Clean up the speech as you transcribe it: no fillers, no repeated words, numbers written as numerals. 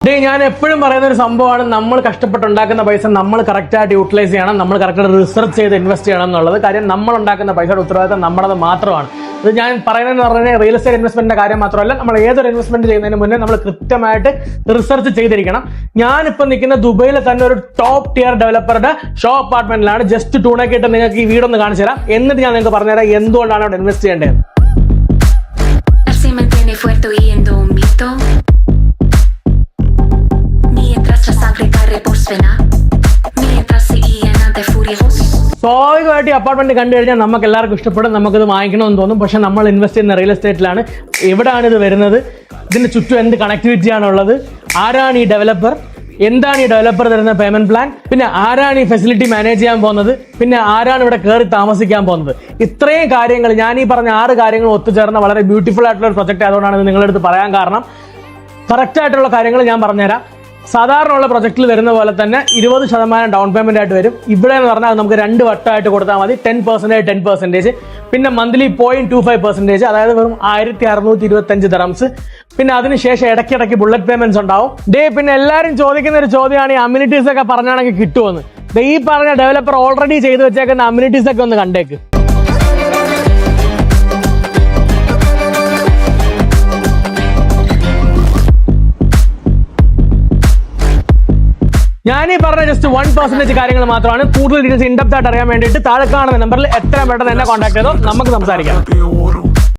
ഞാൻ എപ്പോഴും പറയുന്ന ഒരു സംഭവമാണ്, നമ്മൾ കഷ്ടപ്പെട്ടുണ്ടാക്കുന്ന പൈസ നമ്മൾ കറക്റ്റായിട്ട് യൂട്ടിലൈസ് ചെയ്യണം, നമ്മൾ കറക്റ്റായിട്ട് റിസർച്ച് ചെയ്ത് ഇൻവെസ്റ്റ് ചെയ്യണം എന്നുള്ളത്. കാര്യം നമ്മൾ ഉണ്ടാക്കുന്ന പൈസയുടെ ഉത്തരവാദിത്തം നമ്മുടേത് മാത്രമാണ്. ഇത് ഞാൻ പറയുന്നതെന്ന് പറഞ്ഞാൽ റിയൽ എസ്റ്റേറ്റ് ഇൻവെസ്റ്റ്മെന്റിന്റെ കാര്യം മാത്രമല്ല, നമ്മൾ ഏതൊരു ഇൻവെസ്റ്റ്മെന്റ് ചെയ്യുന്നതിന് മുന്നേ നമ്മൾ കൃത്യമായിട്ട് റിസർച്ച് ചെയ്തിരിക്കണം. ഞാനിപ്പോൾ നിൽക്കുന്ന ദുബൈയിലെ തന്നെ ഒരു ടോപ്പ് ടിയർ ഡെവലപ്പറുടെ ഷോ അപ്പാർട്ട്മെന്റിലാണ്. ജസ്റ്റ് ടൂണൊക്കെ നിങ്ങൾക്ക് ഈ വീടൊന്ന് കാണിച്ചു തരാം, എന്നിട്ട് ഞാൻ നിങ്ങൾക്ക് പറഞ്ഞുതരാം എന്തുകൊണ്ടാണ് അവിടെ ഇൻവെസ്റ്റ് ചെയ്യേണ്ടത്. സ്വാഭാവികമായിട്ട് ഈ അപ്പാർട്ട്മെന്റ് കണ്ടു കഴിഞ്ഞാൽ നമുക്ക് എല്ലാവർക്കും ഇഷ്ടപ്പെടും, നമുക്കിത് വാങ്ങിക്കണമെന്ന് തോന്നും. പക്ഷെ നമ്മൾ ഇൻവെസ്റ്റ് ചെയ്യുന്ന റിയൽ എസ്റ്റേറ്റിലാണ്. എവിടെയാണ് ഇത് വരുന്നത്, ഇതിന്റെ ചുറ്റും എന്ത് കണക്ടിവിറ്റി ആണുള്ളത്, ആരാണ് ഈ ഡെവലപ്പർ, എന്താണ് ഈ ഡെവലപ്പർ തരുന്ന പേയ്മെന്റ് പ്ലാൻ, പിന്നെ ആരാണ് ഈ ഫെസിലിറ്റി മാനേജ് ചെയ്യാൻ പോകുന്നത്, പിന്നെ ആരാണ് ഇവിടെ കയറി താമസിക്കാൻ പോകുന്നത്. ഇത്രയും കാര്യങ്ങൾ, ഞാൻ ഈ പറഞ്ഞ 6 കാര്യങ്ങൾ ഒത്തുചേർന്ന വളരെ ബ്യൂട്ടിഫുൾ ആയിട്ടുള്ള ഒരു പ്രൊജക്ട് ആയതുകൊണ്ടാണ് ഇത് നിങ്ങളുടെ അടുത്ത് പറയാൻ കാരണം. കറക്റ്റ് ആയിട്ടുള്ള കാര്യങ്ങൾ ഞാൻ പറഞ്ഞുതരാം. സാധാരണ ഉള്ള പ്രൊജക്റ്റിൽ വരുന്ന പോലെ തന്നെ 20% ഡൗൺ പേയ്മെന്റ് ആയിട്ട് വരും. ഇവിടെ എന്ന് പറഞ്ഞാൽ നമുക്ക് 2 വട്ടമായിട്ട് കൊടുത്താൽ മതി. 10%, പിന്നെ മന്ത്ലി 0.25%, അതായത് വെറും 1625 ദിറംസ്. പിന്നെ അതിനുശേഷം ഇടയ്ക്കിടയ്ക്ക് ബുള്ളറ്റ് പേയ്മെന്റ്സ് ഉണ്ടാവും. പിന്നെ എല്ലാവരും ചോദിക്കുന്ന ഒരു ചോദ്യമാണ്, ഈ അമ്യൂണിറ്റീസ് ഒക്കെ പറഞ്ഞാണെങ്കിൽ കിട്ടുമെന്ന്. ഈ പറഞ്ഞ ഡെവലപ്പർ ഓൾറെഡി ചെയ്ത് വെച്ചേക്കുന്ന അമ്യൂണിറ്റീസ് ഒക്കെ ഒന്ന് കണ്ടേക്ക്. ഞാനീ പറഞ്ഞ ജസ്റ്റ് 1% കാര്യങ്ങൾ മാത്രമാണ്. കൂടുതൽ ഡീറ്റെയിൽസ് ഇൻഡെപ്ത് ആയിട്ട് അറിയാൻ വേണ്ടിയിട്ട് താഴെ കാണുന്ന നമ്പറിൽ എത്രയും പെട്ടെന്ന് എന്നെ കോൺടാക്ട് ചെയ്തോ, നമുക്ക് സംസാരിക്കാം.